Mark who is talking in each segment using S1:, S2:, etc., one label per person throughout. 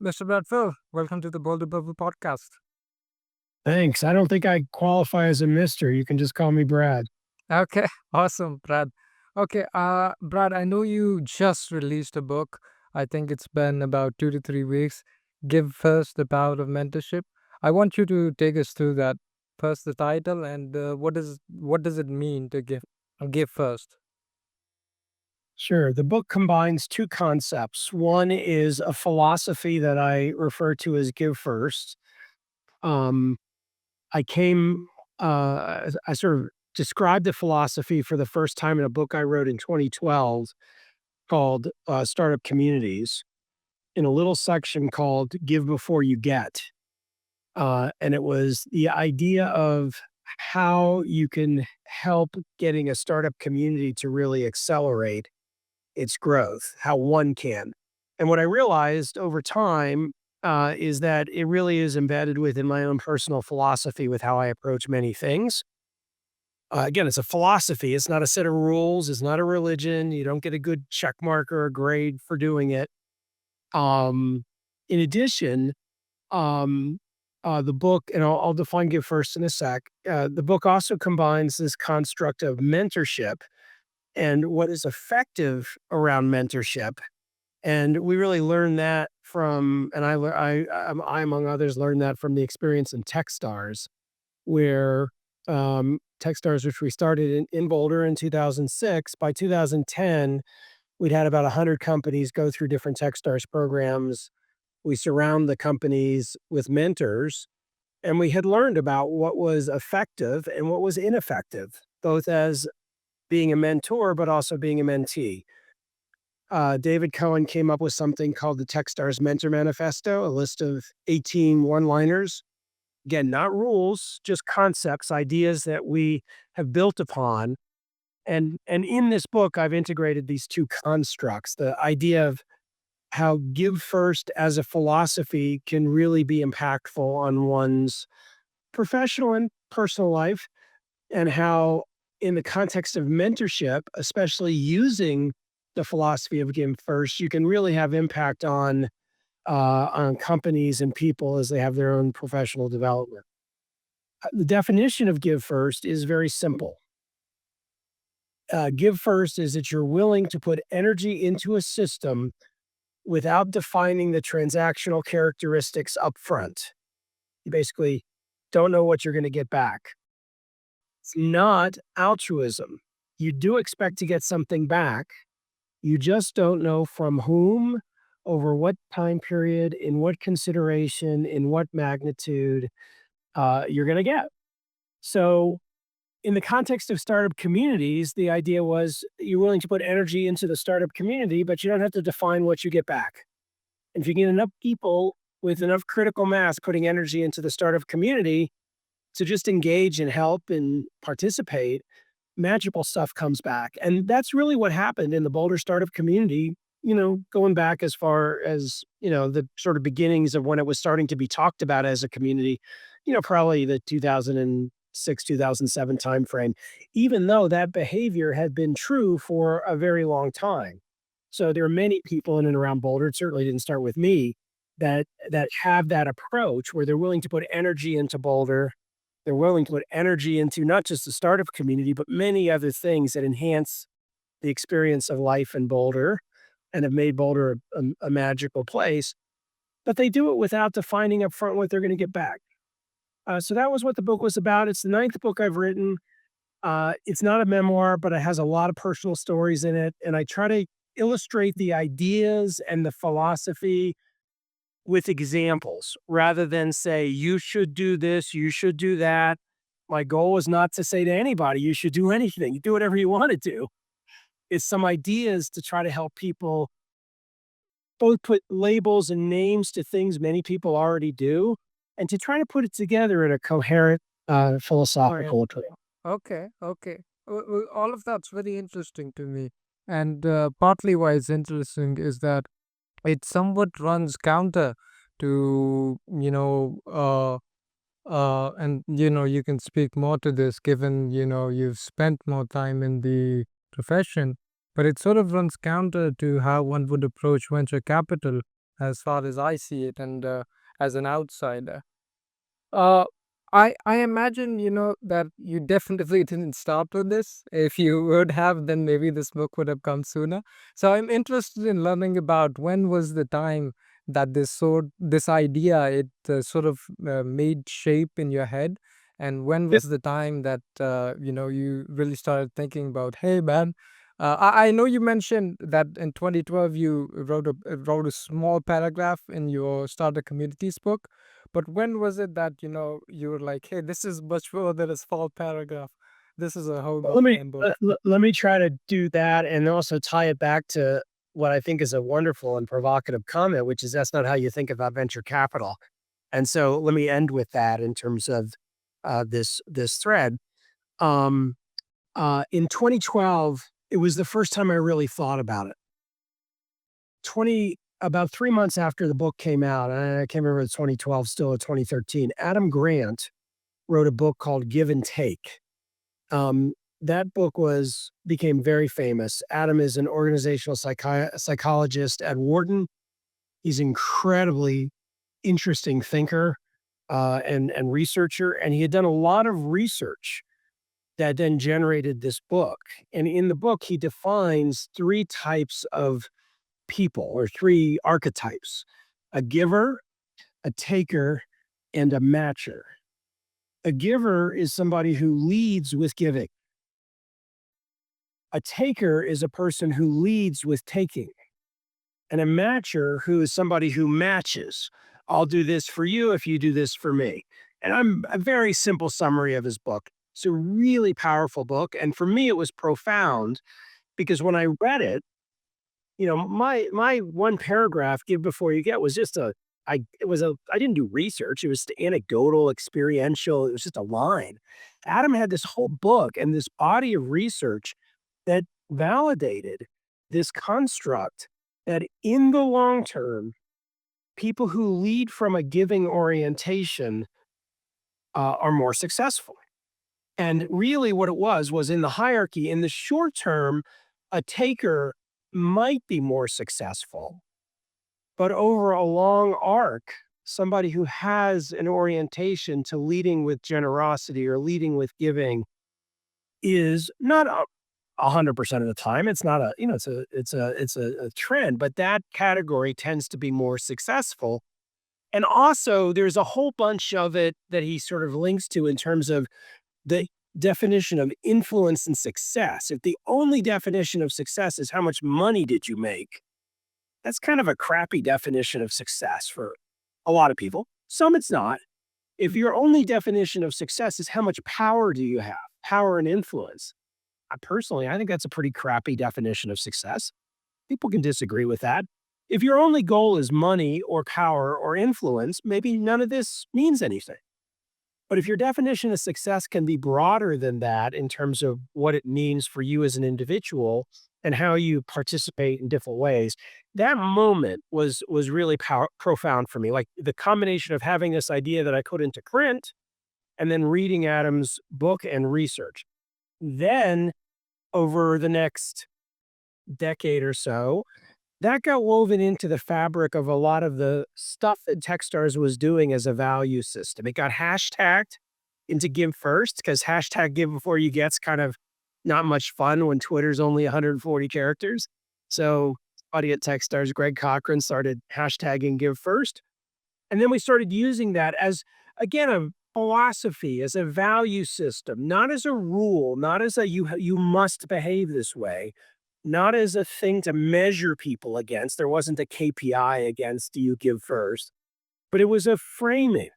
S1: Mr. Bradfield, welcome to the Boulder Bubble podcast.
S2: Thanks. I don't think I qualify as a mister. You can just call me Brad.
S1: Okay, awesome, Brad. Okay, Brad, I know you just released a book. I think it's been about 2 to 3 weeks. Give First, the Power of Mentorship. I want you to take us through that. First, the title, and what does it mean to give first?
S2: Sure. The book combines two concepts. One is a philosophy that I refer to as give first. Um, I came, I sort of described the philosophy for the first time in a book I wrote in 2012 called Startup Communities in a little section called Give Before You Get. And it was the idea of how you can help getting a startup community to really accelerate its growth, how one can. And what I realized over time is that it really is embedded within my own personal philosophy with how I approach many things. Again, it's a philosophy. It's not a set of rules. It's not a religion. You don't get a good check mark or a grade for doing it. Um, in addition, um, the book, and I'll define give first in a sec. The book also combines this construct of mentorship and what is effective around mentorship. And we really learned that from, and I among others learned that from the experience in TechStars, where TechStars, which we started in Boulder in 2006, by 2010, we'd had about 100 companies go through different TechStars programs. We surround the companies with mentors, and we had learned about what was effective and what was ineffective, both as being a mentor, but also being a mentee. David Cohen came up with something called the Techstars Mentor Manifesto, a list of 18 one-liners. Again, not rules, just concepts, ideas that we have built upon. And in this book, I've integrated these two constructs, the idea of how give first as a philosophy can really be impactful on one's professional and personal life, and how in the context of mentorship, especially using the philosophy of give first, you can really have impact on companies and people as they have their own professional development. The definition of give first is very simple. Give first is that you're willing to put energy into a system without defining the transactional characteristics up front. You basically don't know what you're going to get back. It's not altruism. You do expect to get something back. You just don't know from whom, over what time period, in what consideration, in what magnitude you're going to get. So, in the context of startup communities, the idea was you're willing to put energy into the startup community, but you don't have to define what you get back. And if you get enough people with enough critical mass putting energy into the startup community to just engage and help and participate, magical stuff comes back. And that's really what happened in the Boulder startup community, going back as far as, the sort of beginnings of when it was starting to be talked about as a community, probably the 2006, 2007 timeframe, even though that behavior had been true for a very long time. So there are many people in and around Boulder, it certainly didn't start with me, that have that approach where they're willing to put energy into Boulder. They're willing to put energy into not just the startup community, but many other things that enhance the experience of life in Boulder and have made Boulder a magical place. But they do it without defining up front what they're going to get back. So that was what the book was about. It's the ninth book I've written. It's not a memoir, but it has a lot of personal stories in it. And I try to illustrate the ideas and the philosophy with examples rather than say, you should do this, you should do that. My goal is not to say to anybody, you should do anything, you do whatever you want to do. It's some ideas to try to help people both put labels and names to things many people already do, and to try to put it together in a coherent philosophical way.
S1: Okay, okay. All of that's very interesting to me. And partly why it's interesting is that it somewhat runs counter to, and you can speak more to this given, you've spent more time in the profession, but it sort of runs counter to how one would approach venture capital, as far as I see it, and as an outsider. Uh, I imagine, that you definitely didn't start with this. If you would have, then maybe this book would have come sooner. So I'm interested in learning about when was the time that this idea, it sort of made shape in your head, and when
S2: Yep.
S1: was the time that you really started thinking about, hey man. I know you mentioned that in 2012 you wrote a small paragraph in your Starter Communities book, but when was it that, you were like, "Hey, this is much more than a small paragraph. This is a whole longtime book."
S2: Let me try to do that and also tie it back to what I think is a wonderful and provocative comment, which is that's not how you think about venture capital. And so let me end with that in terms of this thread. Um, in 2012, it was the first time I really thought about it. 20 About 3 months after the book came out, and I can't remember if it's 2012 still or 2013. Adam Grant wrote a book called Give and Take. That book became very famous. Adam is an organizational psychologist at Wharton. He's incredibly interesting thinker and researcher, and he had done a lot of research that then generated this book. And in the book, he defines three types of people or three archetypes: a giver, a taker, and a matcher. A giver is somebody who leads with giving. A taker is a person who leads with taking, and a matcher who is somebody who matches. I'll do this for you if you do this for me. And I'm a very simple summary of his book. It's a really powerful book. And for me, it was profound because when I read it, my one paragraph, give before you get, was just I didn't do research. It was anecdotal, experiential. It was just a line. Adam had this whole book and this body of research that validated this construct that in the long term, people who lead from a giving orientation are more successful. And really, what it was in the hierarchy, in the short term, a taker might be more successful, but over a long arc, somebody who has an orientation to leading with generosity or leading with giving is not 100% of the time. It's not a, it's a trend, but that category tends to be more successful. And also there's a whole bunch of it that he sort of links to in terms of the definition of influence and success. If the only definition of success is how much money did you make, that's kind of a crappy definition of success for a lot of people. Some it's not. If your only definition of success is how much power do you have, power and influence, I think that's a pretty crappy definition of success. People can disagree with that. If your only goal is money or power or influence, maybe none of this means anything. But if your definition of success can be broader than that in terms of what it means for you as an individual and how you participate in different ways, that moment was really profound for me. Like the combination of having this idea that I put into print and then reading Adam's book and research. Then over the next decade or so, that got woven into the fabric of a lot of the stuff that Techstars was doing as a value system. It got hashtagged into Give First because hashtag Give Before You Get's kind of not much fun when Twitter's only 140 characters. So, buddy at Techstars, Greg Cochran, started hashtagging Give First. And then we started using that as, again, a philosophy, as a value system, not as a rule, not as a you must behave this way, not as a thing to measure people against. There wasn't a KPI against do you give first, but it was a framing.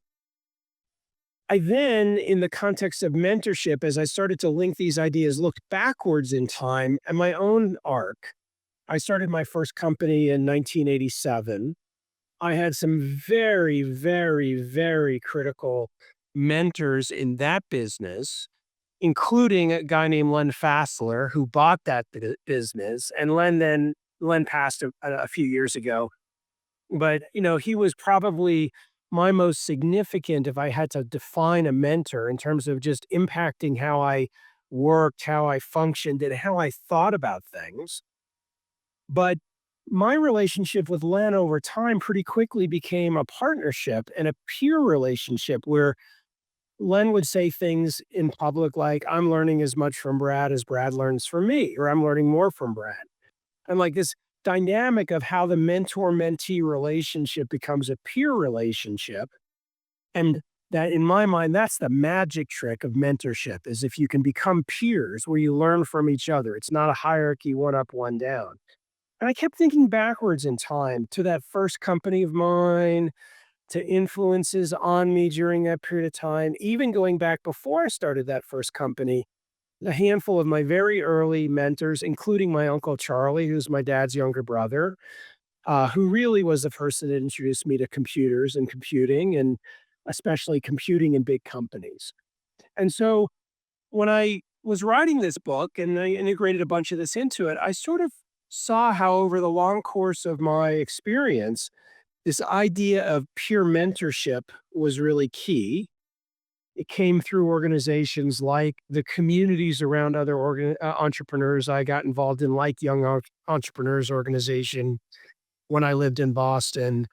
S2: I then, in the context of mentorship, as I started to link these ideas, looked backwards in time and my own arc. I started my first company in 1987. I had some very, very, very critical mentors in that business, including a guy named Len Fassler who bought that business. And Len passed a few years ago. But, he was probably my most significant if I had to define a mentor in terms of just impacting how I worked, how I functioned, and how I thought about things. But my relationship with Len over time pretty quickly became a partnership and a peer relationship where Len would say things in public like, I'm learning as much from Brad as Brad learns from me, or I'm learning more from Brad. And like this dynamic of how the mentor mentee relationship becomes a peer relationship. And that in my mind, that's the magic trick of mentorship is if you can become peers where you learn from each other. It's not a hierarchy, one up, one down. And I kept thinking backwards in time to that first company of mine, to influences on me during that period of time, even going back before I started that first company, a handful of my very early mentors, including my uncle Charlie, who's my dad's younger brother, who really was the person that introduced me to computers and computing, and especially computing in big companies. And so when I was writing this book and I integrated a bunch of this into it, I sort of saw how over the long course of my experience, this idea of peer mentorship was really key. It came through organizations like the communities around other entrepreneurs I got involved in, like Young Entrepreneurs Organization. When I lived in Boston,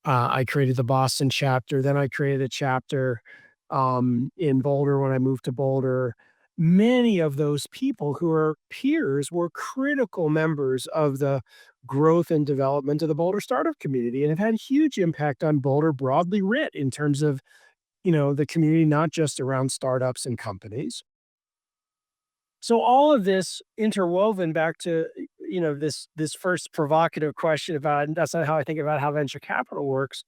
S2: I created the Boston chapter. Then I created a chapter in Boulder when I moved to Boulder. Many of those people who are peers were critical members of the growth and development of the Boulder startup community and have had huge impact on Boulder broadly writ in terms of, the community, not just around startups and companies. So all of this interwoven back to, this first provocative question about, and that's not how I think about how venture capital works.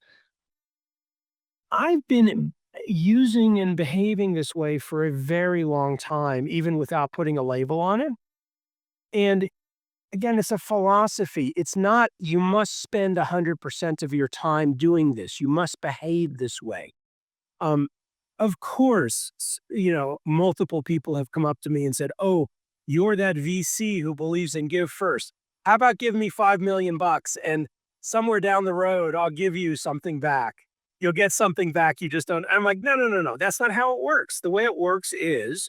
S2: I've been using and behaving this way for a very long time, even without putting a label on it. And again, it's a philosophy. It's not, you must spend 100% of your time doing this. You must behave this way. Um, of course, multiple people have come up to me and said, "Oh, you're that VC who believes in give first. How about give me 5 million bucks and somewhere down the road I'll give you something back. You'll get something back. You just don't." I'm like, no, no, no, no. That's not how it works. The way it works is,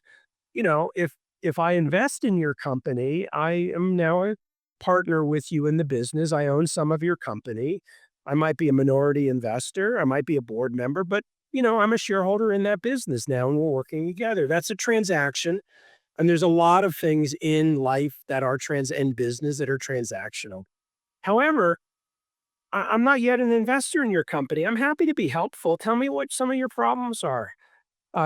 S2: if I invest in your company, I am now a partner with you in the business. I own some of your company. I might be a minority investor. I might be a board member, but I'm a shareholder in that business now and we're working together. That's a transaction. And there's a lot of things in life that are in business that are transactional. However, I'm not yet an investor in your company. I'm happy to be helpful. Tell me what some of your problems are.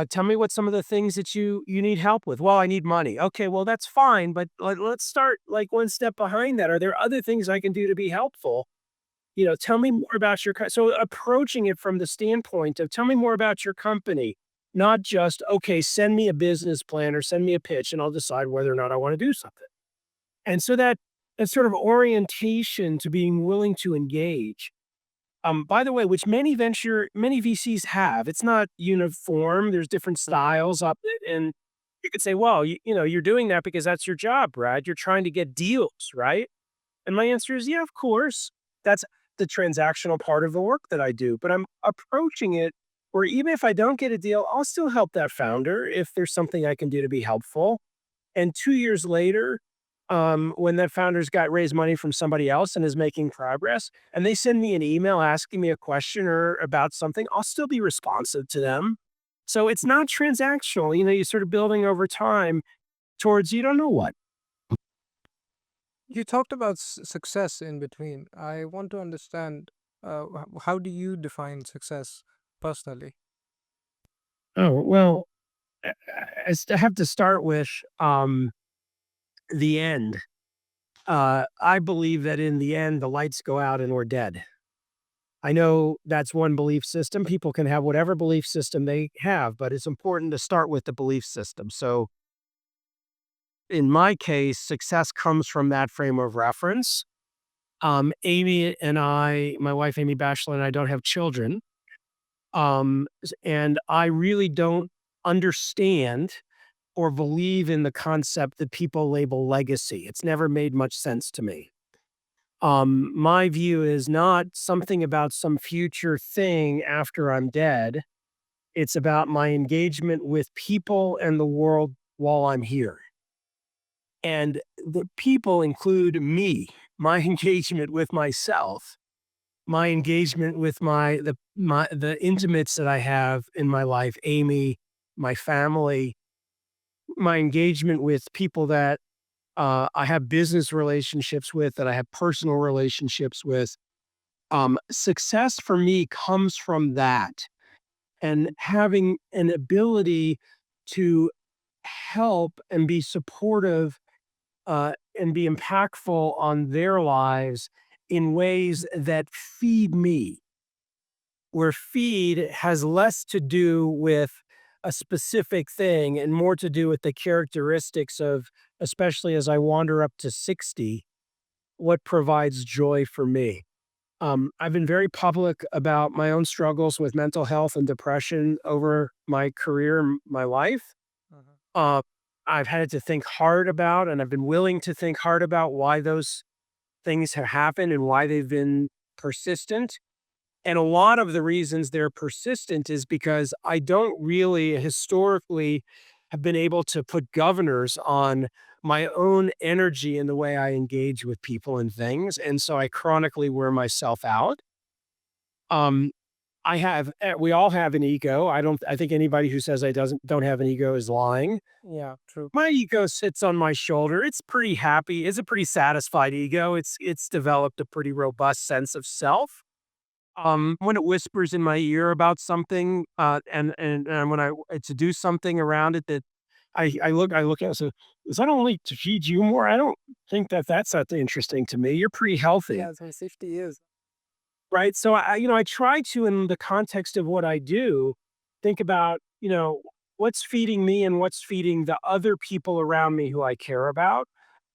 S2: Tell me what some of the things that you need help with. Well, I need money. Okay, well that's fine, but let's start like one step behind that. Are there other things I can do to be helpful? Tell me more about your so approaching it from the standpoint of tell me more about your company, not just, okay, send me a business plan or send me a pitch and I'll decide whether or not I want to do something. And so that sort of orientation to being willing to engage. By the way, which many VCs have. It's not uniform. There's different styles up it. And you could say, well, you're doing that because that's your job, Brad. You're trying to get deals, right? And my answer is, yeah, of course. That's the transactional part of the work that I do. But I'm approaching it where even if I don't get a deal, I'll still help that founder if there's something I can do to be helpful. And 2 years later, when that founder's got raised money from somebody else and is making progress, and they send me an email asking me a question or about something, I'll still be responsive to them. So it's not transactional. You're sort of building over time towards you don't know what.
S1: You talked about success in between. I want to understand how do you define success personally?
S2: Oh, well, I have to start with the end. I believe that in the end, the lights go out and we're dead. I know that's one belief system. People can have whatever belief system they have, but it's important to start with the belief system. So, in my case, success comes from that frame of reference. Amy and I, my wife, Amy Batchelor, and I don't have children. And I really don't understand or believe in the concept that people label legacy. It's never made much sense to me. My view is not something about some future thing after I'm dead. It's about my engagement with people and the world while I'm here. And the people include me. my engagement with myself, my engagement with the intimates that I have in my life, Amy, my family, my engagement with people that I have business relationships with, that I have personal relationships with. Success for me comes from that, and having an ability to help and be supportive, and be impactful on their lives in ways that feed me, where feed has less to do with a specific thing and more to do with the characteristics of, especially as I wander up to 60, what provides joy for me. I've been very public about my own struggles with mental health and depression over my career and my life.
S1: Mhm.
S2: Uh, I've had to think hard about, and I've been willing to think hard about why those things have happened and why they've been persistent. And a lot of the reasons they're persistent is because I don't really historically have been able to put governors on my own energy and the way I engage with people and things. And so I chronically wear myself out. Um, we all have an ego. I think anybody who says I don't have an ego is lying.
S1: Yeah, true.
S2: My ego sits on my shoulder. It's pretty happy. It's a pretty satisfied ego. It's developed a pretty robust sense of self. When it whispers in my ear about something, and when to do something around it, that I look at it, so, "Is that only to feed you more? I don't think that that's that interesting to me. You're pretty healthy."
S1: Yeah, it's my safety years.
S2: Right? So I try to, in the context of what I do, think about, what's feeding me and what's feeding the other people around me who I care about.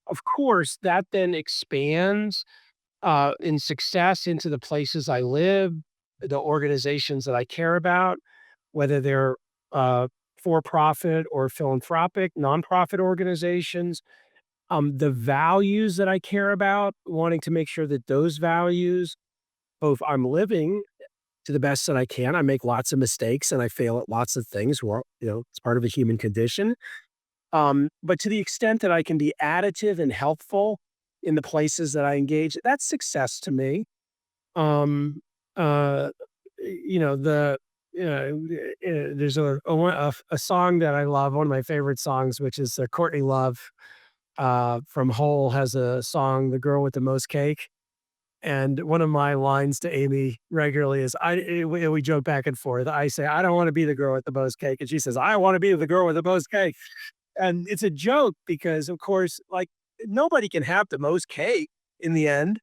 S2: Of course, that then expands in success into the places I live, the organizations that I care about, whether they're uh, for profit or philanthropic, nonprofit organizations. The values that I care about, wanting to make sure that those values, both I'm living to the best that I can. I make lots of mistakes and I fail at lots of things. It's part of a human condition. But to the extent that I can be additive and helpful in the places that I engage, that's success to me. Um, uh, the there's a song that I love, one of my favorite songs, which is Courtney Love from Hole has a song, "The Girl with the Most Cake." And one of my lines to Amy regularly is, we joke back and forth. I say, "I don't want to be the girl with the most cake," and she says, "I want to be the girl with the most cake." And it's a joke because, of course, like, nobody can have the most cake in the end,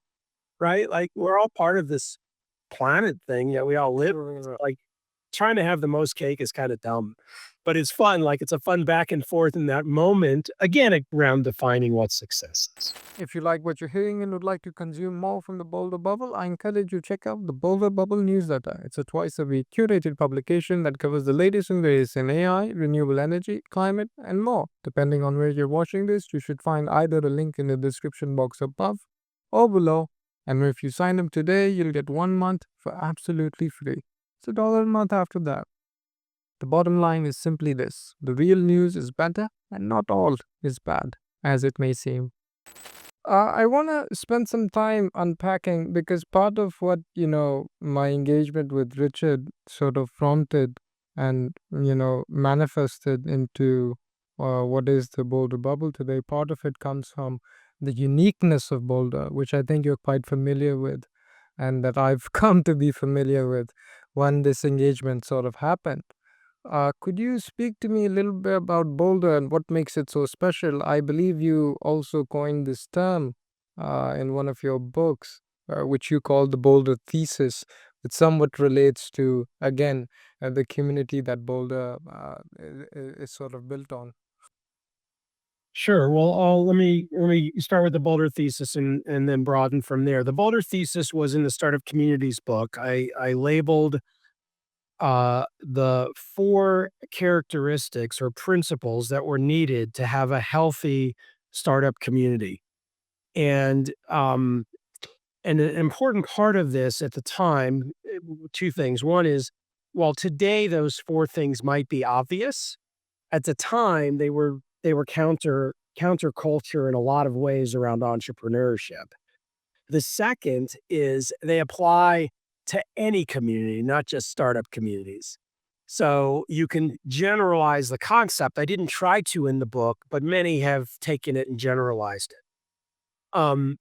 S2: right? Like, we're all part of this planet thing, yeah, we all live, like, trying to have the most cake is kinda dumb, but it's fun, like, it's a fun back and forth in that moment, again, around defining what success is.
S1: If you like what you're hearing and would like to consume more from the Boulder Bubble, I encourage you to check out the Boulder Bubble newsletter. It's a twice a week curated publication that covers the latest and greatest in AI, renewable energy, climate, and more. Depending on where you're watching this, you should find either a link in the description box above or below. And if you sign up today, you'll get 1 month for absolutely free. It's $1 a month after that. The bottom line is simply this: the real news is better, and not all is bad, as it may seem. I want to spend some time unpacking because part of what, my engagement with Richard sort of prompted and, manifested into what is the Boulder Bubble today, part of it comes from the uniqueness of Boulder, which I think you're quite familiar with and that I've come to be familiar with when this engagement sort of happened. Could you speak to me a little bit about Boulder and what makes it so special? I believe you also coined this term in one of your books, which you call the Boulder thesis, which somewhat relates to, again, the community that Boulder is sort of built on.
S2: Sure. Well, let me start with the Boulder thesis and then broaden from there. The Boulder thesis was in the Startup Communities book. I labeled the four characteristics or principles that were needed to have a healthy startup community. And an important part of this at the time, two things. One is, while today those four things might be obvious, at the time they were counterculture in a lot of ways around entrepreneurship. The second is they apply to any community, not just startup communities. So you can generalize the concept. I didn't try to in the book, but many have taken it and generalized it.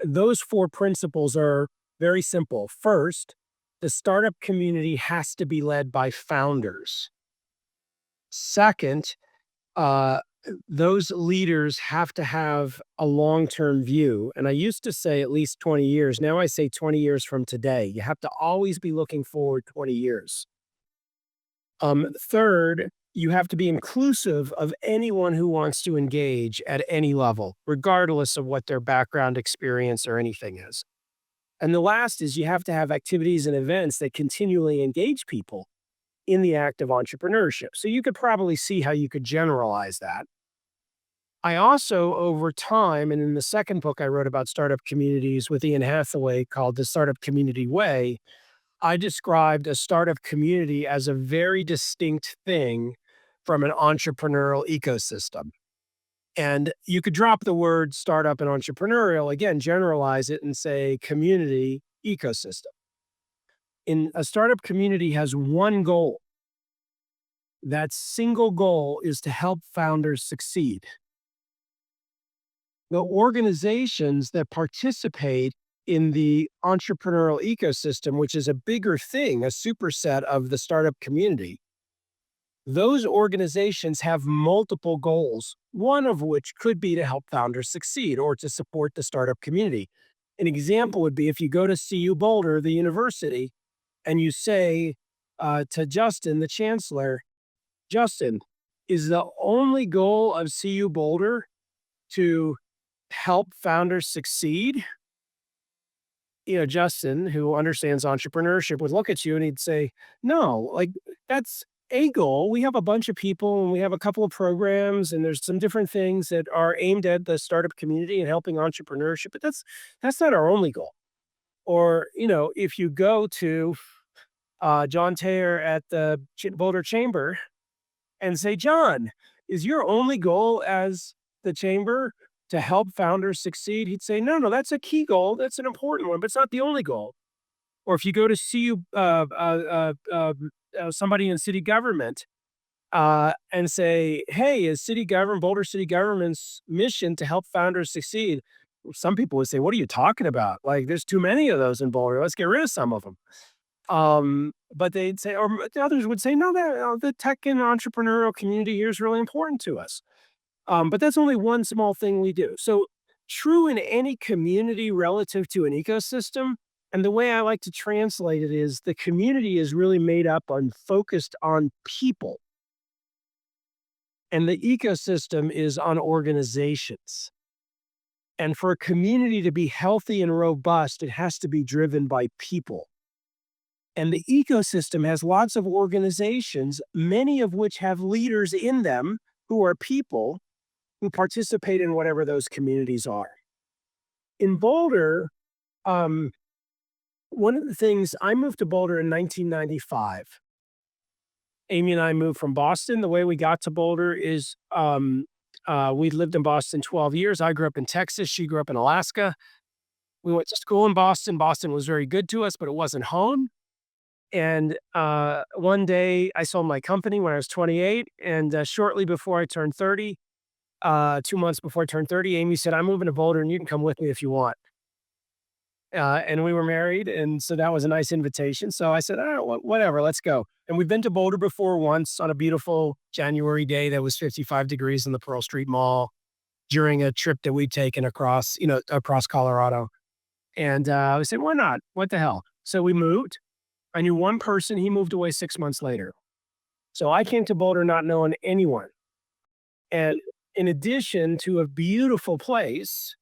S2: Those four principles are very simple. First, the startup community has to be led by founders. Second, uh, those leaders have to have a long-term view. And I used to say at least 20 years. Now I say 20 years from today. You have to always be looking forward 20 years. Third, you have to be inclusive of anyone who wants to engage at any level, regardless of what their background, experience, or anything is. And the last is you have to have activities and events that continually engage people in the act of entrepreneurship. So you could probably see how you could generalize that. I also, over time, and in the second book I wrote about startup communities with Ian Hathaway called The Startup Community Way, I described a startup community as a very distinct thing from an entrepreneurial ecosystem. And you could drop the word startup and entrepreneurial, again, generalize it and say community ecosystem. In a startup community has one goal. That single goal is to help founders succeed. The organizations that participate in the entrepreneurial ecosystem, which is a bigger thing, a superset of the startup community, those organizations have multiple goals, one of which could be to help founders succeed or to support the startup community. An example would be if you go to CU Boulder, the university, and you say to Justin, the chancellor, Justin, is the only goal of CU Boulder to help founders succeed? Justin, who understands entrepreneurship, would look at you and he'd say, no, like that's a goal. We have a bunch of people and we have a couple of programs and there's some different things that are aimed at the startup community and helping entrepreneurship, but that's not our only goal. Or, if you go to John Taylor at the Boulder Chamber and say, John, is your only goal as the chamber to help founders succeed? He'd say, no, no, that's a key goal. That's an important one, but it's not the only goal. Or if you go to see you, somebody in city government and say, hey, is Boulder city government's mission to help founders succeed? Some people would say, what are you talking about? Like, there's too many of those in Boulder. Let's get rid of some of them. But they'd say, or the others would say, no, the tech and entrepreneurial community here is really important to us. But that's only one small thing we do. So true in any community relative to an ecosystem. And the way I like to translate it is the community is really made up on focused on people. And the ecosystem is on organizations. And for a community to be healthy and robust, it has to be driven by people. And the ecosystem has lots of organizations, many of which have leaders in them who are people who participate in whatever those communities are. In Boulder, one of the things, I moved to Boulder in 1995. Amy and I moved from Boston. The way we got to Boulder is we lived in Boston 12 years. I grew up in Texas. She grew up in Alaska. We went to school in Boston. Boston was very good to us, but it wasn't home. And one day I sold my company when I was 28. And shortly before I turned 30, 2 months before I turned 30, Amy said, I'm moving to Boulder and you can come with me if you want. And we were married. And so that was a nice invitation. So I said, whatever, let's go. And we've been to Boulder before once on a beautiful January day that was 55 degrees in the Pearl Street Mall during a trip that we'd taken across Colorado. And we said, why not? What the hell? So we moved. I knew one person. He moved away 6 months later. So I came to Boulder not knowing anyone. And in addition to a beautiful place,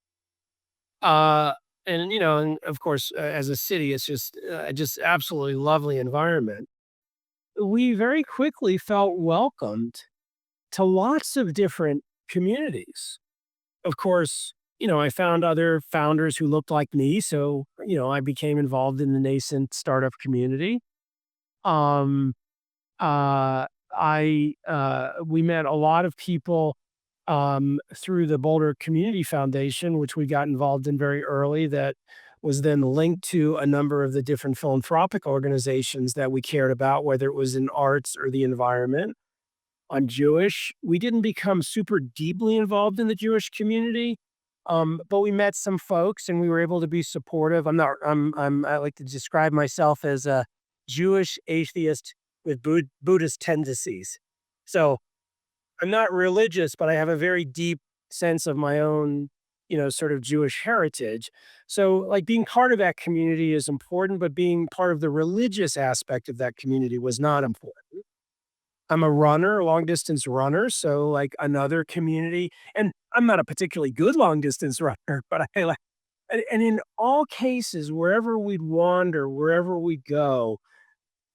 S2: and of course, as a city, it's just absolutely lovely environment. We very quickly felt welcomed to lots of different communities. Of course, I found other founders who looked like me, so I became involved in the nascent startup community. Um, we met a lot of people through the Boulder Community Foundation, which we got involved in very early, that was then linked to a number of the different philanthropic organizations that we cared about, whether it was in arts or the environment. I'm Jewish. We didn't become super deeply involved in the Jewish community, but we met some folks and we were able to be supportive. I like to describe myself as a Jewish atheist with Buddhist tendencies. So I'm not religious, but I have a very deep sense of my own, sort of Jewish heritage. So, like, being part of that community is important, but being part of the religious aspect of that community was not important. I'm a runner, a long distance runner. So, like, another community, and I'm not a particularly good long distance runner, but I like, and in all cases, wherever we'd wander, wherever we go,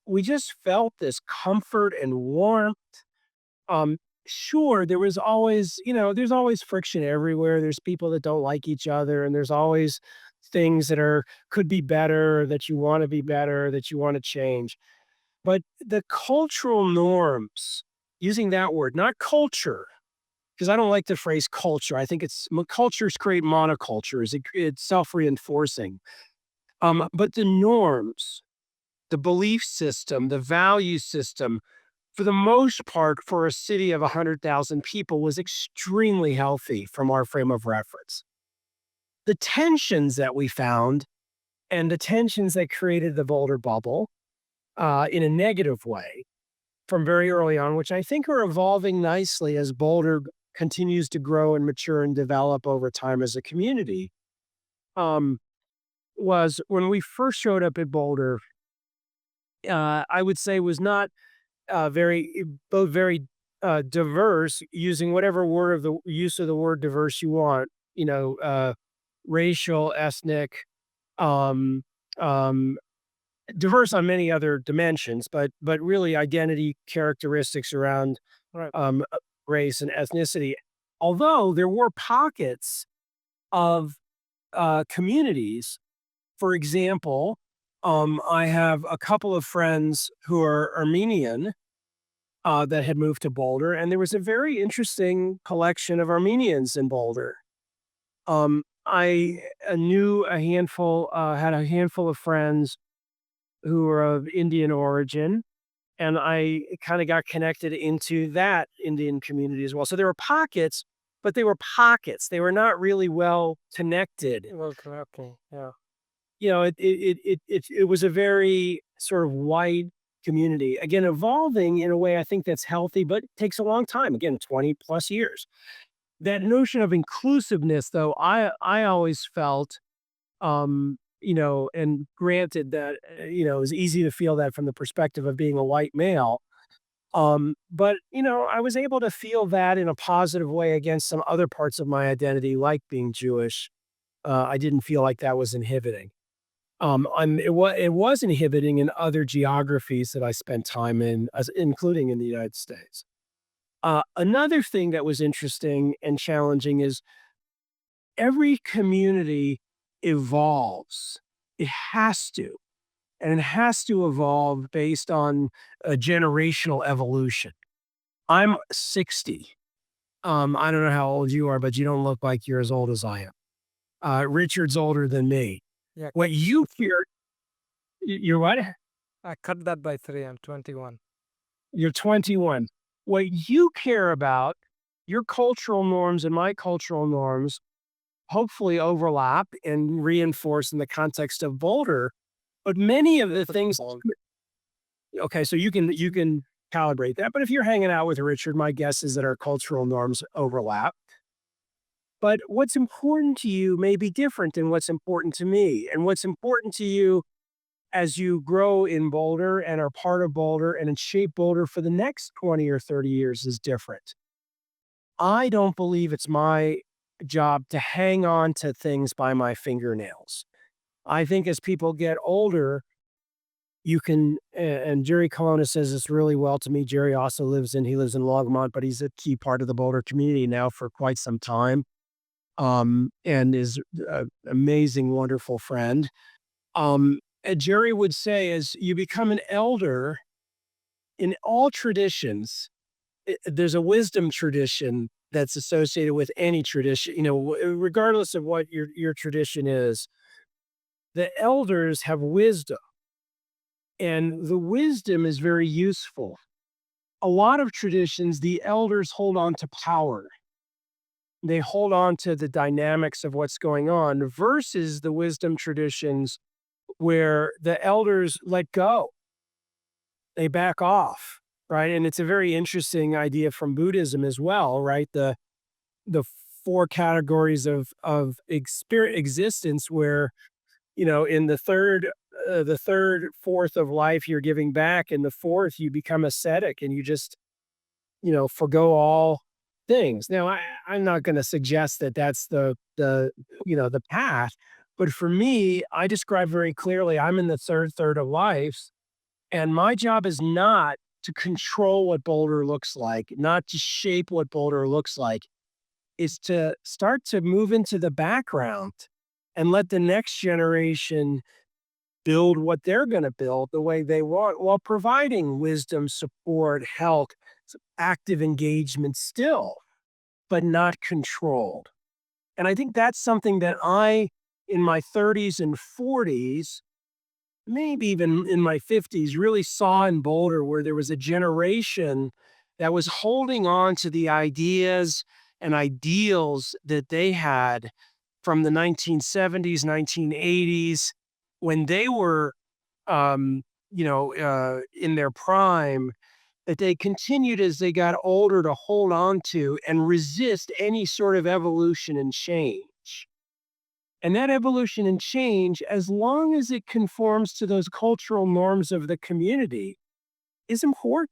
S2: we just felt this comfort and warmth. um, sure, there was always, there's always friction everywhere. There's people that don't like each other, and there's always things that could be better, that you want to be better, that you want to change. But the cultural norms, using that word, not culture, because I don't like the phrase culture. I think cultures create monocultures. It's self-reinforcing. But the norms, the belief system, the value system, for the most part, for a city of 100,000 people, was extremely healthy from our frame of reference. The tensions that we found and the tensions that created the Boulder bubble, in a negative way from very early on, which I think are evolving nicely as Boulder continues to grow and mature and develop over time as a community, um, was when we first showed up at Boulder. I would say was not both very diverse, using whatever word of the use of the word diverse you want, racial, ethnic, um, um, diverse on many other dimensions, but really identity characteristics around
S1: Right.
S2: race and ethnicity. Although there were pockets of communities. For example, I have a couple of friends who are Armenian, that had moved to Boulder, and there was a very interesting collection of Armenians in Boulder. I knew had a handful of friends who were of Indian origin, and I kind of got connected into that Indian community as well. So there were pockets, but they were pockets. They were not really well connected.
S1: Well, okay. Yeah.
S2: It was a very sort of wide community. Again, evolving in a way I think that's healthy, but takes a long time. Again, 20 plus years. That notion of inclusiveness, though, I always felt, and granted that, it was easy to feel that from the perspective of being a white male. But I was able to feel that in a positive way against some other parts of my identity, like being Jewish. I didn't feel like that was inhibiting. It was inhibiting in other geographies that I spent time in, as including in the United States. Another thing that was interesting and challenging is every community evolves. It has to, and it has to evolve based on a generational evolution. I'm 60. I don't know how old you are, but you don't look like you're as old as I am. Richard's older than me.
S1: Yeah.
S2: What you hear, you're what?
S1: I cut that by 3. I'm 21.
S2: You're 21. What you care about, your cultural norms and my cultural norms, hopefully overlap and reinforce in the context of Boulder. But many of the things, okay, so you can calibrate that. But if you're hanging out with Richard, my guess is that our cultural norms overlap. But what's important to you may be different than what's important to me. And what's important to you as you grow in Boulder and are part of Boulder and shape Boulder for the next 20 or 30 years is different. I don't believe it's my job to hang on to things by my fingernails. I think as people get older, you can, and Jerry Colonna says this really well to me. Jerry also he lives in Longmont, but he's a key part of the Boulder community now for quite some time, and is an amazing, wonderful friend. And Jerry would say, as you become an elder in all traditions, there's a wisdom tradition that's associated with any tradition, regardless of what your tradition is, the elders have wisdom, and the wisdom is very useful. A lot of traditions, the elders hold on to power. They hold on to the dynamics of what's going on versus the wisdom traditions where the elders let go. They back off, right? And it's a very interesting idea from Buddhism as well, right? The four categories of existence where, in the third, fourth of life, you're giving back. In the fourth, you become ascetic and you just, forgo all things. Now, I'm not going to suggest that that's the path, but for me, I describe very clearly, I'm in the third of life, and my job is not to control what Boulder looks like, not to shape what Boulder looks like, is to start to move into the background and let the next generation build what they're going to build the way they want while providing wisdom, support, help, active engagement still, but not controlled. And I think that's something that in my 30s and 40s, maybe even in my 50s, really saw in Boulder, where there was a generation that was holding on to the ideas and ideals that they had from the 1970s, 1980s, when they were, in their prime, that they continued as they got older to hold on to and resist any sort of evolution and change. And that evolution and change, as long as it conforms to those cultural norms of the community, is important.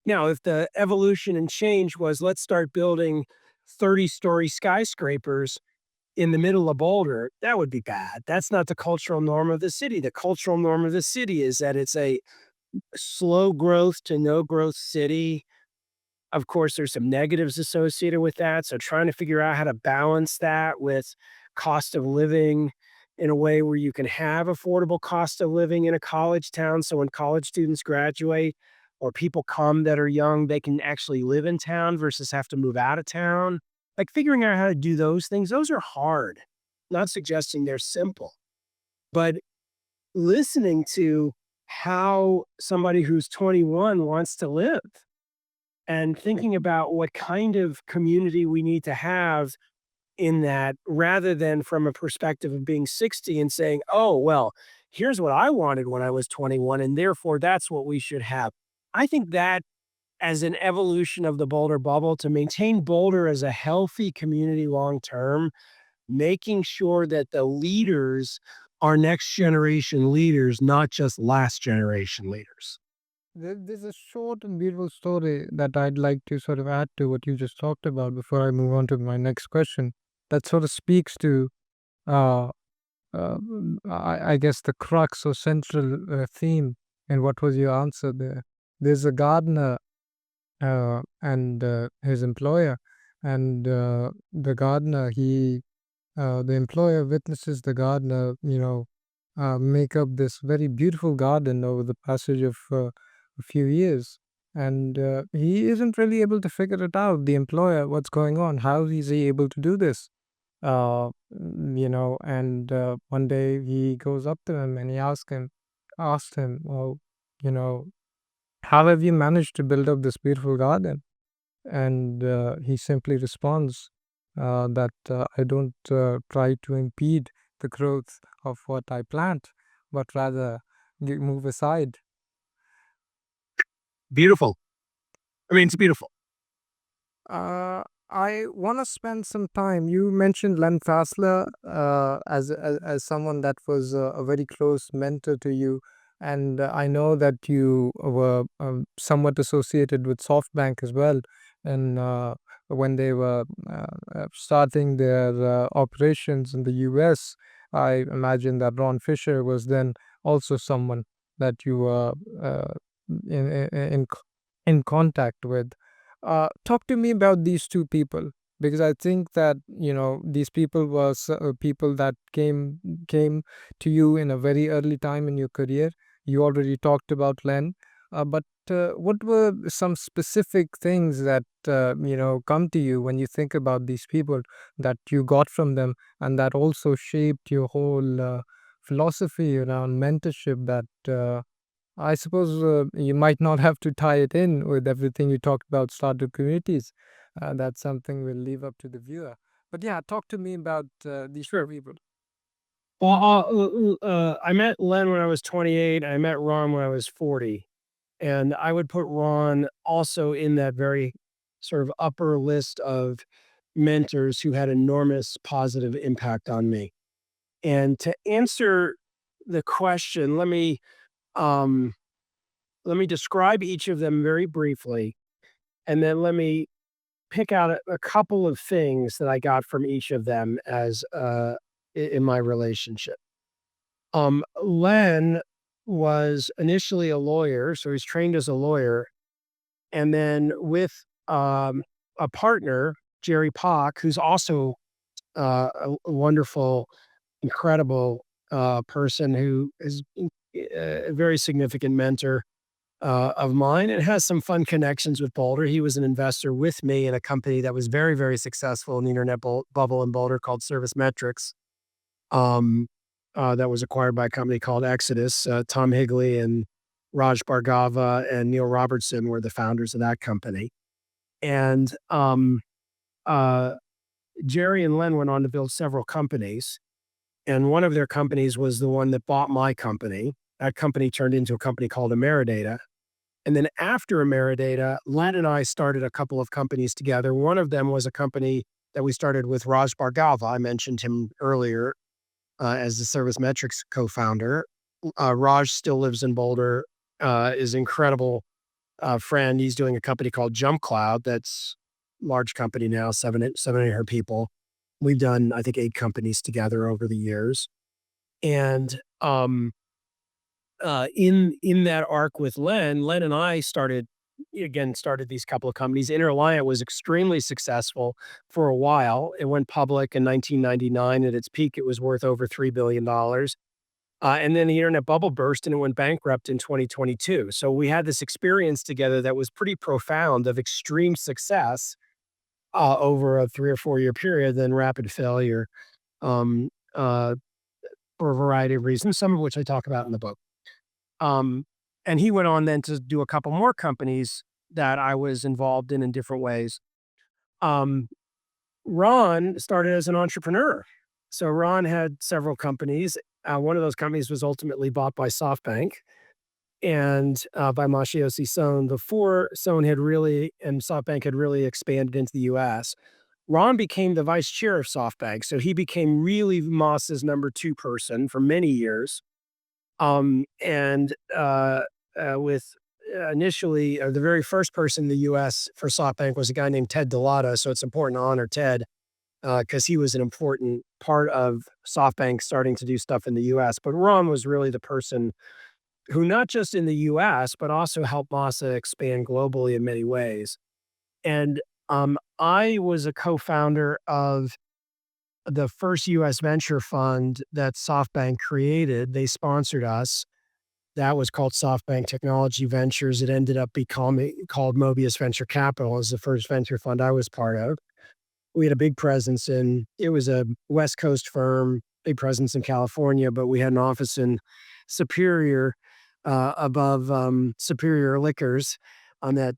S2: Now, if the evolution and change was, let's start building 30-story skyscrapers in the middle of Boulder, that would be bad. That's not the cultural norm of the city. The cultural norm of the city is that it's a slow growth to no growth city. Of course, there's some negatives associated with that. So trying to figure out how to balance that with cost of living in a way where you can have affordable cost of living in a college town. So when college students graduate or people come that are young, they can actually live in town versus have to move out of town. Like figuring out how to do those things, those are hard. Not suggesting they're simple, but listening to how somebody who's 21 wants to live and thinking about what kind of community we need to have in that, rather than from a perspective of being 60 and saying, oh, well, here's what I wanted when I was 21, and therefore that's what we should have. I think that as an evolution of the Boulder bubble, to maintain Boulder as a healthy community long term, making sure that the leaders are next generation leaders, not just last generation leaders.
S1: There's a short and beautiful story that I'd like to sort of add to what you just talked about before I move on to my next question. That sort of speaks to, uh, I guess, the crux or central theme. And what was your answer there? There's a gardener and his employer, and the gardener, the employer witnesses the gardener, make up this very beautiful garden over the passage of a few years. And he isn't really able to figure it out, the employer, what's going on. How is he able to do this? And one day he goes up to him and he asked him, well, you know, how have you managed to build up this beautiful garden? And he simply responds that I don't try to impede the growth of what I plant, but rather move aside.
S2: Beautiful. I mean, it's beautiful.
S1: Uh, I want to spend some time. You mentioned Len Fassler as someone that was a very close mentor to you, and I know that you were somewhat associated with SoftBank as well. And when they were starting their operations in the U.S., I imagine that Ron Fisher was then also someone that you were in contact with. Talk to me about these two people, because I think that these people were people that came to you in a very early time in your career. You already talked about Len. But what were some specific things that come to you when you think about these people that you got from them, and that also shaped your whole philosophy around mentorship? That I suppose you might not have to tie it in with everything you talked about startup communities. That's something we'll leave up to the viewer. But yeah, talk to me about these
S2: Sure.
S1: people.
S2: Well, I met Len when I was 28. I met Ron when I was 40. And I would put Ron also in that very sort of upper list of mentors who had enormous positive impact on me. And to answer the question, um, let me describe each of them very briefly, and then let me pick out a couple of things that I got from each of them as in my relationship. Len was initially a lawyer, so he's trained as a lawyer, and then with a partner, Jerry Pock, who's also a wonderful, incredible person who is a very significant mentor of mine and has some fun connections with Boulder. He was an investor with me in a company that was very, very successful in the internet bubble in Boulder called Service Metrics. That was acquired by a company called Exodus. Tom Higley and Raj Bhargava and Neil Robertson were the founders of that company. And uh, Jerry and Len went on to build several companies. And one of their companies was the one that bought my company. That company turned into a company called Ameridata. And then after Ameridata, Len and I started a couple of companies together. One of them was a company that we started with Raj Bhargava. I mentioned him earlier as the Service Metrics co-founder. Raj still lives in Boulder, is incredible friend. He's doing a company called Jump Cloud. That's large company now, 700 people. We've done, I think, 8 companies together over the years. And in that arc with Len and I started these couple of companies. Interalliant was extremely successful for a while. It went public in 1999. At its peak, it was worth over $3 billion. And then the internet bubble burst and it went bankrupt in 2022. So we had this experience together that was pretty profound of extreme success over a 3 or 4 year period, then rapid failure um, uh, for a variety of reasons, some of which I talk about in the book. Um, and he went on then to do a couple more companies that I was involved in different ways. Um, Ron started as an entrepreneur. So Ron had several companies. One of those companies was ultimately bought by SoftBank and by Masayoshi Son before Son had really and SoftBank had really expanded into the US. Ron became the vice chair of SoftBank. So he became really Moss's number two person for many years. And with initially, the very first person in the US for SoftBank was a guy named Ted Delata. So it's important to honor Ted because he was an important part of SoftBank starting to do stuff in the US. But Ron was really the person who, not just in the US, but also helped Masa expand globally in many ways. And I was a co founder of the first US venture fund that SoftBank created. They sponsored us. That was called SoftBank Technology Ventures. It ended up becoming called Mobius Venture Capital as the first venture fund I was part of. We had a big presence in it was a West Coast firm, big presence in California, but we had an office in Superior, above Superior Liquors on that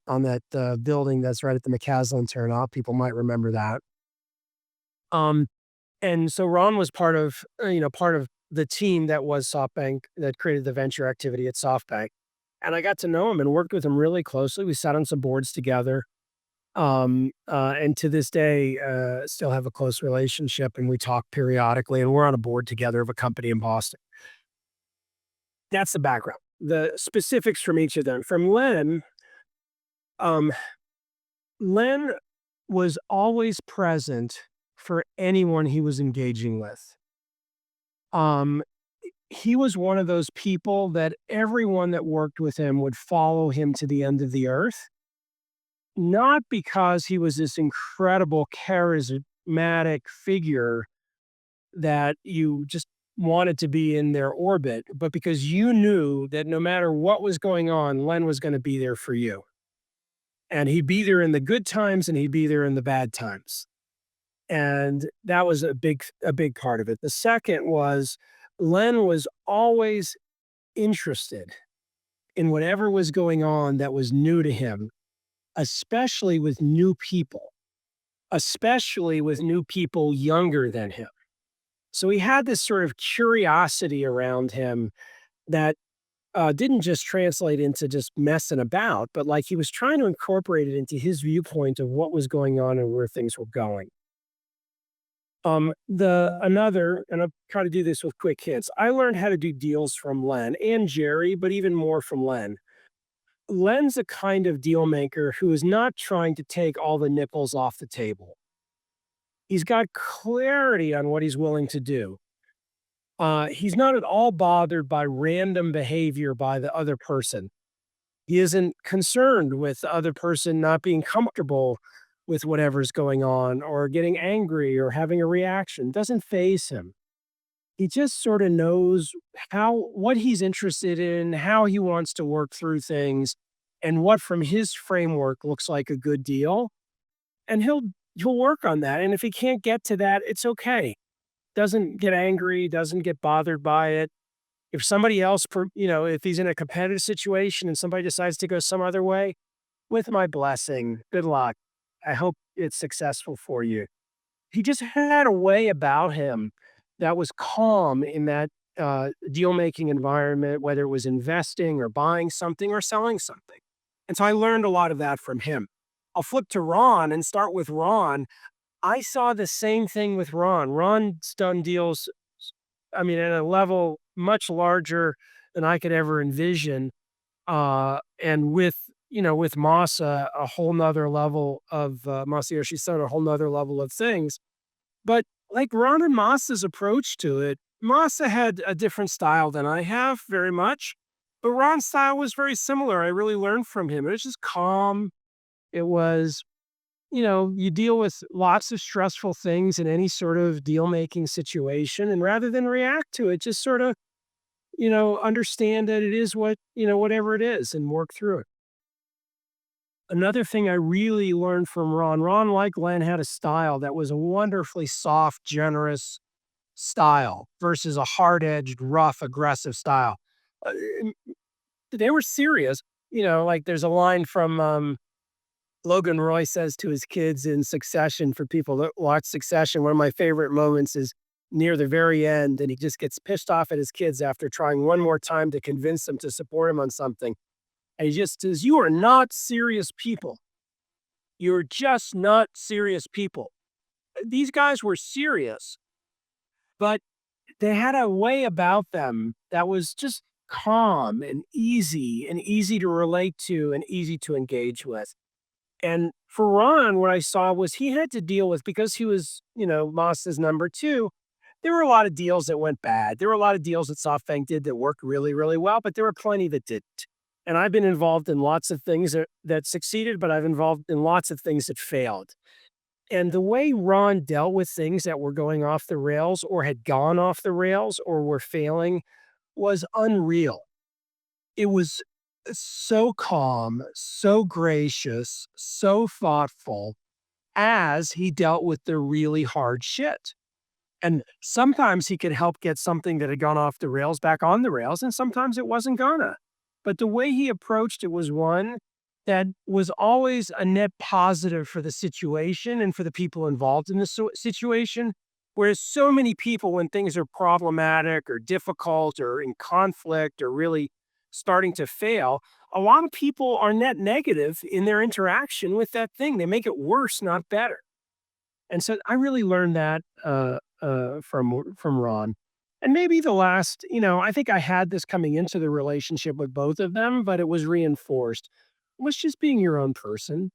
S2: building that's right at the McCaslin turnoff. People might remember that. Um, and so Ron was part of the team that was SoftBank that created the venture activity at SoftBank. And I got to know him and worked with him really closely. We sat on some boards together. And to this day, still have a close relationship and we talk periodically and we're on a board together of a company in Boston. That's the background. The specifics from each of them. From um, Len was always present for anyone he was engaging with. Um, he was one of those people that everyone that worked with him would follow him to the end of the earth, not because he was this incredible charismatic figure that you just wanted to be in their orbit, but because you knew that no matter what was going on, Len was going to be there for you. And he'd be there in the good times and he'd be there in the bad times. And that was a big part of it. The second was Len was always interested in whatever was going on that was new to him, especially with new people, especially with new people younger than him. So he had this sort of curiosity around him that didn't just translate into just messing about, but like he was trying to incorporate it into his viewpoint of what was going on and where things were going. The another, and I'll try to do this with quick hits. I learned how to do deals from Len and Jerry, but even more from Len. Len's a kind of deal maker who is not trying to take all the nickels off the table. He's got clarity on what he's willing to do. He's not at all bothered by random behavior by the other person. He isn't concerned with the other person not being comfortable with whatever's going on or getting angry or having a reaction. Doesn't phase him. He just sort of knows what he's interested in, how he wants to work through things, and what from his framework looks like a good deal. And he'll work on that. And if he can't get to that, it's okay. Doesn't get angry, doesn't get bothered by it. If somebody else, if he's in a competitive situation and somebody decides to go some other way, with my blessing, good luck. I hope it's successful for you. He just had a way about him that was calm in that deal making environment, whether it was investing or buying something or selling something. And so I learned a lot of that from him. I'll flip to Ron and start with Ron. I saw the same thing with Ron. Ron's done deals, I mean, at a level much larger than I could ever envision. And with Masa, a whole nother level of Masayoshi Son, a whole nother level of things. But like Ron and Masa's approach to it, Masa had a different style than I have very much, but Ron's style was very similar. I really learned from him. It was just calm. It was, you deal with lots of stressful things in any sort of deal making situation. And rather than react to it, just sort of, understand that it is whatever it is and work through it. Another thing I really learned from Ron, like Len, had a style that was a wonderfully soft, generous style versus a hard-edged, rough, aggressive style. Uh, they were serious. Like there's a line from Logan Roy says to his kids in Succession, for people that watch Succession, one of my favorite moments is near the very end, and he just gets pissed off at his kids after trying one more time to convince them to support him on something. And he just says, "You are not serious people. You're just not serious people." These guys were serious, but they had a way about them that was just calm and easy to relate to and easy to engage with. And for Ron, what I saw was he had to deal with, because he was, Moss's number two, there were a lot of deals that went bad. There were a lot of deals that SoftBank did that worked really, really well, but there were plenty that didn't. And I've been involved in lots of things that succeeded, but I've involved in lots of things that failed. And the way Ron dealt with things that were going off the rails or had gone off the rails or were failing was unreal. It was so calm, so gracious, so thoughtful as he dealt with the really hard shit. And sometimes he could help get something that had gone off the rails back on the rails, and sometimes it wasn't gonna. But the way he approached it was one that was always a net positive for the situation and for the people involved in the situation. Whereas so many people, when things are problematic or difficult or in conflict or really starting to fail, a lot of people are net negative in their interaction with that thing. They make it worse, not better. And so I really learned that from Ron. And maybe the last, I think I had this coming into the relationship with both of them, but it was reinforced. Was just being your own person.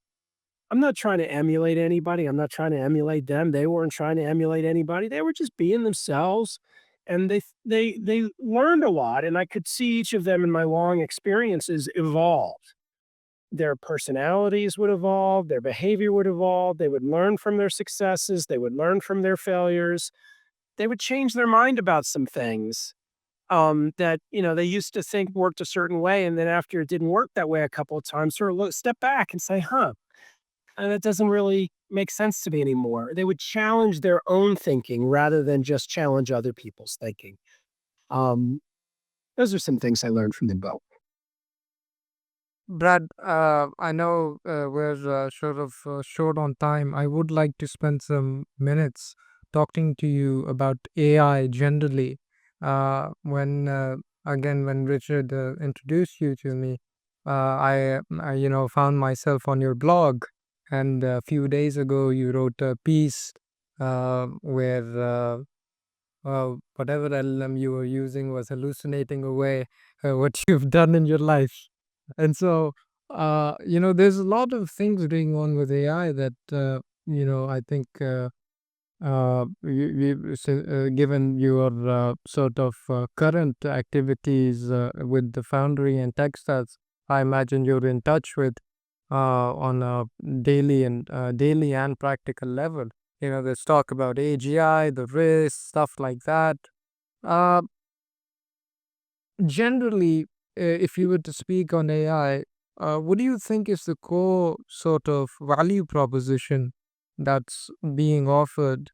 S2: I'm not trying to emulate anybody. I'm not trying to emulate them. They weren't trying to emulate anybody. They were just being themselves, and they learned a lot. And I could see each of them in my long experiences evolve. Their personalities would evolve, their behavior would evolve, they would learn from their successes, they would learn from their failures. they would change their mind about some things that they used to think worked a certain way, and then after it didn't work that way a couple of times, sort of step back and say, "Huh, that doesn't really make sense to me anymore." They would challenge their own thinking rather than just challenge other people's thinking. Um, those are some things I learned from the book.
S1: Brad, I know we're short on time. I would like to spend some minutes talking to you about AI generally. When Richard introduced you to me, I found myself on your blog, and a few days ago you wrote a piece where whatever LLM you were using was hallucinating away what you've done in your life. And so, there's a lot of things going on with AI that, I think, given your sort of current activities with the Foundry and Techstats, I imagine you're in touch with on a daily and practical level. There's talk about AGI, the risks, stuff like that. Uh, Generally, if you were to speak on AI, what do you think is the core sort of value proposition that's being offered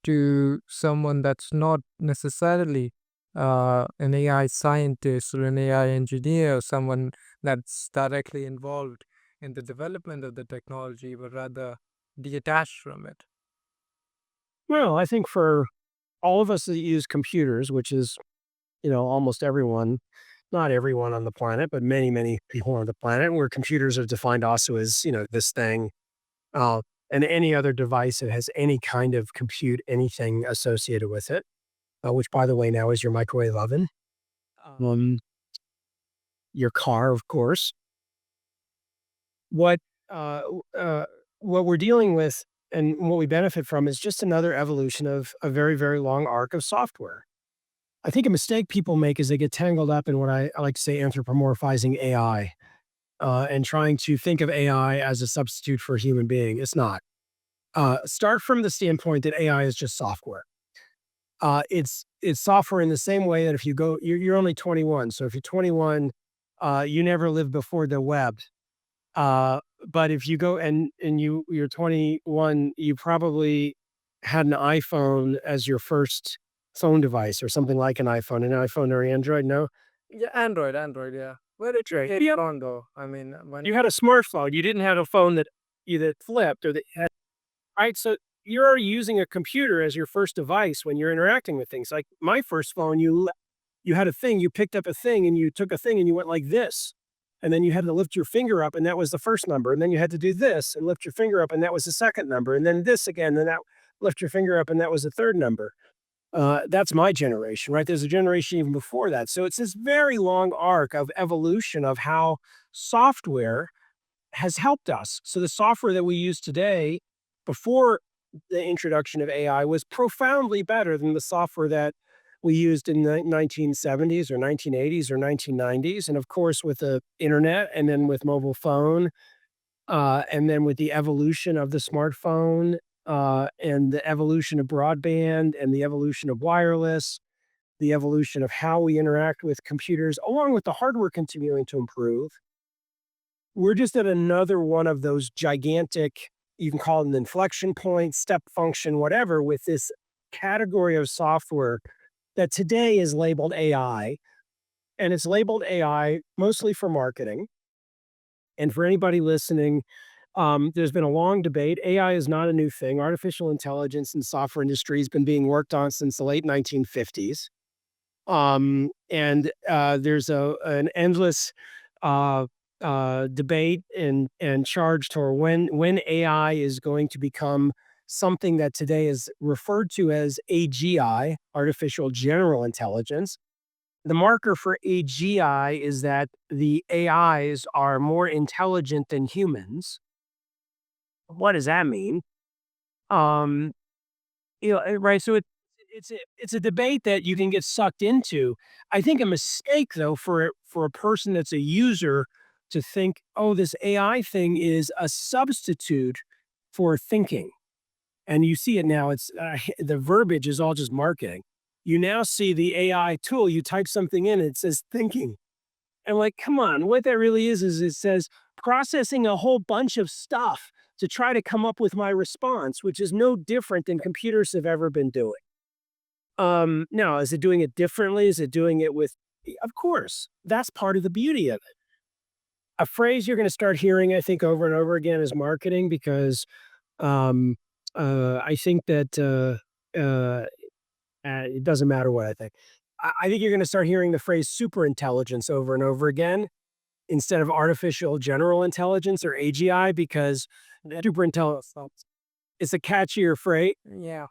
S1: to someone that's not necessarily an AI scientist or an AI engineer or someone that's directly involved in the development of the technology, but rather detached from it?
S2: Well, I think for all of us that use computers, which is, almost everyone, not everyone on the planet, but many, many people on the planet, where computers are defined also as, this thing, uh, and any other device that has any kind of compute, anything associated with it, which by the way, now is your microwave oven, um, your car, of course. What, uh, what we're dealing with and what we benefit from is just another evolution of a very, very long arc of software. I think a mistake people make is they get tangled up in what I like to say anthropomorphizing AI, and trying to think of AI as a substitute for a human being. It's not. Start from the standpoint that AI is just software. It's software in the same way that if you go, you're only 21. So if you're 21, you never lived before the web. But if you go and you're 21, you probably had an iPhone as your first phone device or something like an iPhone or Android, no?
S1: Yeah, Android, yeah. Where did you
S2: Right.
S1: get
S2: Yep.
S1: on though? I mean, when
S2: You had a smartphone. You didn't have a phone that flipped or that had right? So you're already using a computer as your first device when you're interacting with things. Like my first phone, you had a thing, you picked up a thing and you took a thing and you went like this. And then you had to lift your finger up and that was the first number. And then you had to do this and lift your finger up and that was the second number. And then this again, and that lift your finger up and that was the third number. That's my generation, right? There's a generation even before that. So it's this very long arc of evolution of how software has helped us. So the software that we use today before the introduction of AI was profoundly better than the software that we used in the 1970s or 1980s or 1990s. And of course, with the internet and then with mobile phone, and then with the evolution of the smartphone, and the evolution of broadband and the evolution of wireless, the evolution of how we interact with computers, along with the hardware continuing to improve, we're just at another one of those gigantic, you can call it an inflection point, step function, whatever, with this category of software that today is labeled AI. And it's labeled AI mostly for marketing. And for anybody listening, there's been a long debate. AI is not a new thing. Artificial intelligence in the software industry has been being worked on since the late 1950s. There's an endless uh, debate and charge toward when AI is going to become something that today is referred to as AGI, artificial general intelligence. The marker for AGI is that the AIs are more intelligent than humans. What does that mean? Um, right. So it's a debate that you can get sucked into. I think a mistake though for a person that's a user to think, oh, this AI thing is a substitute for thinking. And you see it now, it's the verbiage is all just marketing. You now see the AI tool, you type something in, it says thinking. And like, come on, what that really is it says processing a whole bunch of stuff to try to come up with my response, which is no different than computers have ever been doing. Now, is it doing it differently? Is it doing it with, of course, that's part of the beauty of it. A phrase you're going to start hearing, I think, over and over again is marketing because um, I think that it doesn't matter what I think. I think you're going to start hearing the phrase super intelligence over and over again instead of artificial general intelligence or AGI because super intelligence is a catchier phrase. Yeah.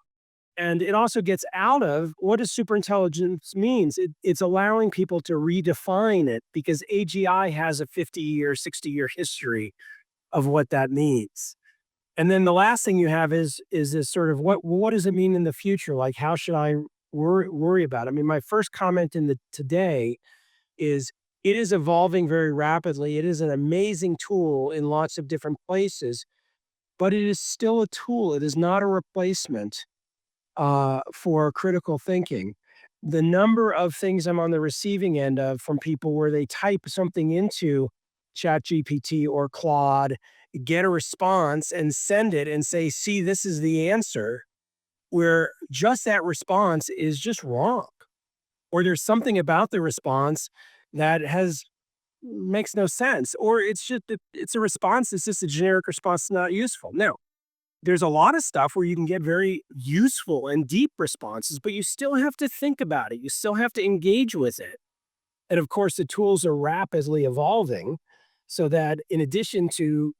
S2: And it also gets out of what does super intelligence means? It's allowing people to redefine it because AGI has a 50-year, 60-year history of what that means. And then the last thing you have is this sort of what does it mean in the future? Like how should I worry about it? I mean, my first comment in the today is it is evolving very rapidly. It is an amazing tool in lots of different places, but it is still a tool. It is not a replacement for critical thinking. The number of things I'm on the receiving end of from people where they type something into ChatGPT or Claude, get a response and send it and say, see, this is the answer, where just that response is just wrong. Or there's something about the response that has makes no sense. Or it's just it's a response, it's just a generic response, not useful. No, there's a lot of stuff where you can get very useful and deep responses, but you still have to think about it. You still have to engage with it. And of course, the tools are rapidly evolving so that in addition to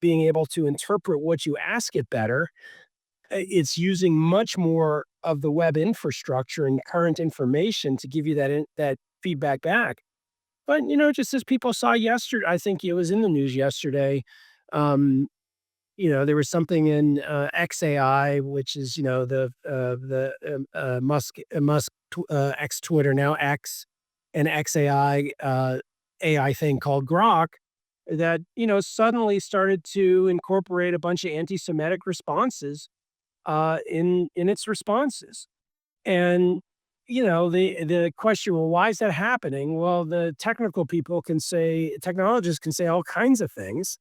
S2: being able to interpret what you ask it better, it's using much more of the web infrastructure and current information to give you that feedback back. But just as people saw yesterday, I think it was in the news yesterday. Um, there was something in XAI, which is the Musk X Twitter now X and XAI AI thing called Grok that suddenly started to incorporate a bunch of anti-Semitic responses in its responses. And the question, well, why is that happening? Well, the technologists can say all kinds of things.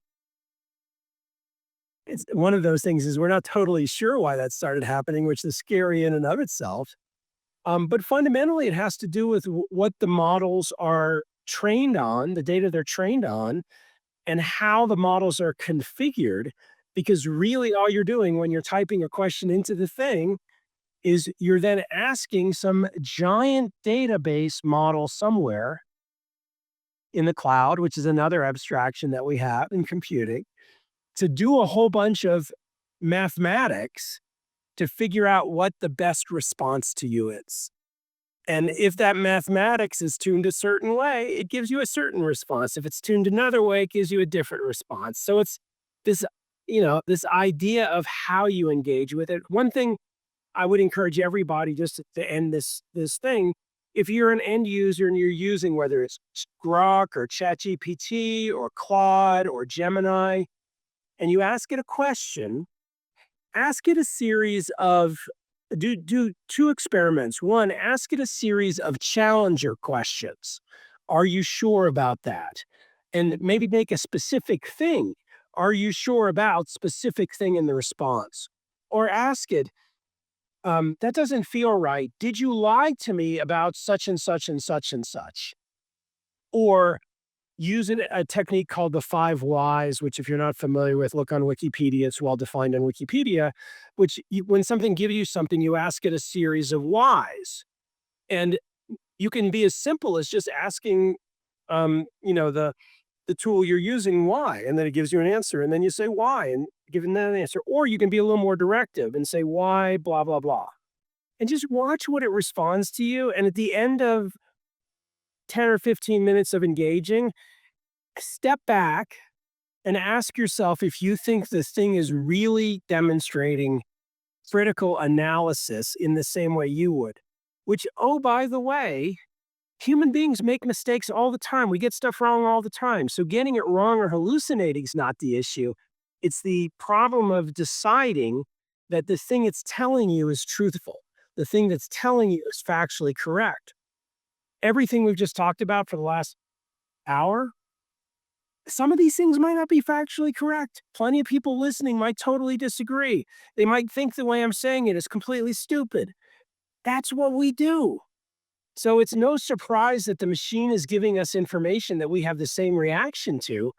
S2: It's one of those things is we're not totally sure why that started happening, which is scary in and of itself. But fundamentally, it has to do with what the models are trained on, the data they're trained on, and how the models are configured. Because really, all you're doing when you're typing a question into the thing is you're then asking some giant database model somewhere in the cloud, which is another abstraction that we have in computing, to do a whole bunch of mathematics to figure out what the best response to you is. And if that mathematics is tuned a certain way, it gives you a certain response. If it's tuned another way, it gives you a different response. So it's this, this idea of how you engage with it. One thing I would encourage everybody just to end this thing. If you're an end user and you're using whether it's Grok or ChatGPT or Claude or Gemini, and you ask it a question, ask it a series of do two experiments. One, ask it a series of challenger questions. Are you sure about that? And maybe make a specific thing. Are you sure about specific thing in the response? Or ask it, that doesn't feel right. Did you lie to me about such and such and such and such? Or use a technique called the 5 whys, which if you're not familiar with, look on Wikipedia. It's well defined on Wikipedia, which when something gives you something, you ask it a series of whys. And you can be as simple as just asking, the tool you're using why, and then it gives you an answer. And then you say why and giving that an answer. Or you can be a little more directive and say why, blah, blah, blah. And just watch what it responds to you. And at the end of 10 or 15 minutes of engaging, step back and ask yourself if you think this thing is really demonstrating critical analysis in the same way you would. Which, oh, by the way, human beings make mistakes all the time. We get stuff wrong all the time. So getting it wrong or hallucinating is not the issue. It's the problem of deciding that the thing it's telling you is truthful. The thing that's telling you is factually correct. Everything we've just talked about for the last hour, some of these things might not be factually correct. Plenty of people listening might totally disagree. They might think the way I'm saying it is completely stupid. That's what we do. So it's no surprise that the machine is giving us information that we have the same reaction to,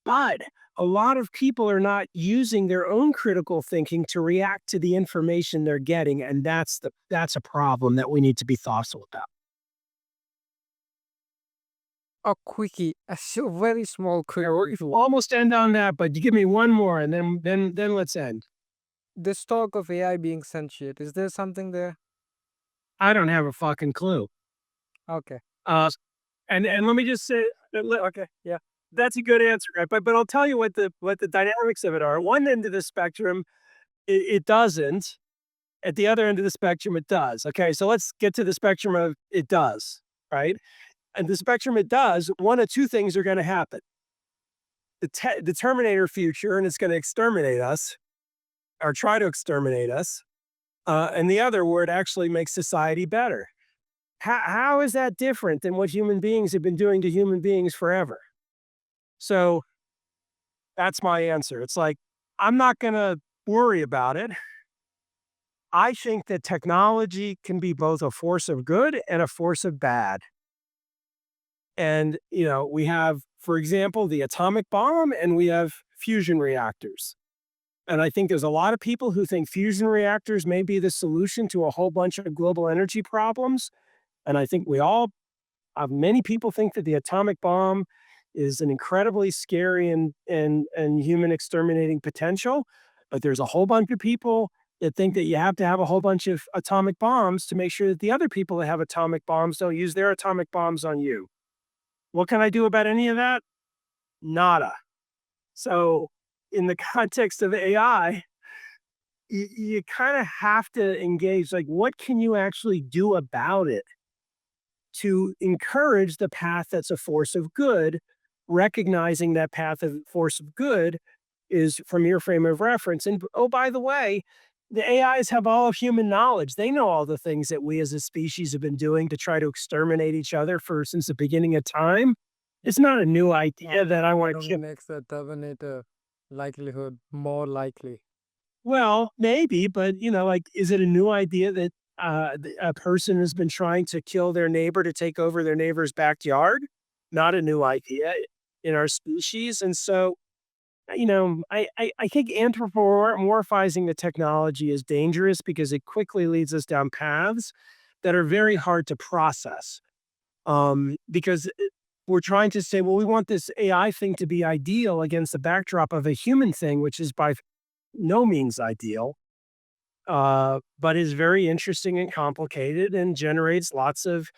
S2: but a lot of people are not using their own critical thinking to react to the information they're getting, and that's a problem that we need to be thoughtful about.
S1: A quickie, very small quick.
S2: We'll almost end on that, but you give me one more, and then let's end.
S1: This talk of AI being sentient, is there something there?
S2: I don't have a fucking clue.
S1: Okay.
S2: Uh, and let me just say,
S1: Okay. Yeah.
S2: that's a good answer, right? But I'll tell you what the dynamics of it are. At one end of the spectrum, it doesn't. At the other end of the spectrum, it does. Okay, so let's get to the spectrum of it does, right? And the spectrum it does, one of two things are going to happen. The Terminator future, and it's going to exterminate us or try to exterminate us. And the other where it actually makes society better. How is that different than what human beings have been doing to human beings forever? So that's my answer. It's like, I'm not going to worry about it. I think that technology can be both a force of good and a force of bad. And, we have, for example, the atomic bomb and we have fusion reactors. And I think there's a lot of people who think fusion reactors may be the solution to a whole bunch of global energy problems. And I think many people think that the atomic bomb is an incredibly scary and human exterminating potential. But there's a whole bunch of people that think that you have to have a whole bunch of atomic bombs to make sure that the other people that have atomic bombs don't use their atomic bombs on you. What can I do about any of that? Nada. So, in the context of AI, you kind of have to engage. Like, what can you actually do about it to encourage the path that's a force of good, recognizing that path of force of good is from your frame of reference. And oh, by the way, the AIs have all of human knowledge. They know all the things that we as a species have been doing to try to exterminate each other for since the beginning of time. It's not a new idea that I want to
S1: Only
S2: keep.
S1: makes the Terminator likelihood more likely.
S2: Well, maybe, but like, is it a new idea that a person has been trying to kill their neighbor to take over their neighbor's backyard? Not a new idea in our species. And so, I think anthropomorphizing the technology is dangerous because it quickly leads us down paths that are very hard to process. Because we're trying to say, well, we want this AI thing to be ideal against the backdrop of a human thing, which is by no means ideal, but is very interesting and complicated and generates lots of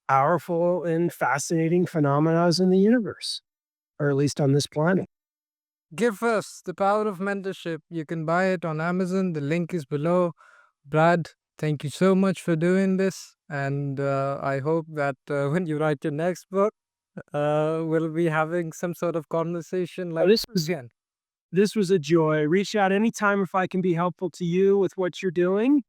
S2: powerful and fascinating phenomena in the universe, or at least on this planet.
S1: Give us The Power of Mentorship. You can buy it on Amazon. The link is below. Brad, thank you so much for doing this. And I hope that when you write your next book, we'll be having some sort of conversation
S2: Oh,
S1: like this again.
S2: this was a joy. Reach out anytime if I can be helpful to you with what you're doing.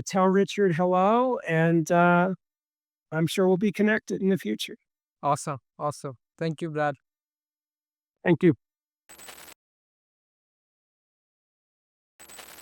S2: Tell Richard hello, and I'm sure we'll be connected in the future.
S1: Awesome. Awesome. Thank you, Brad.
S2: Thank you.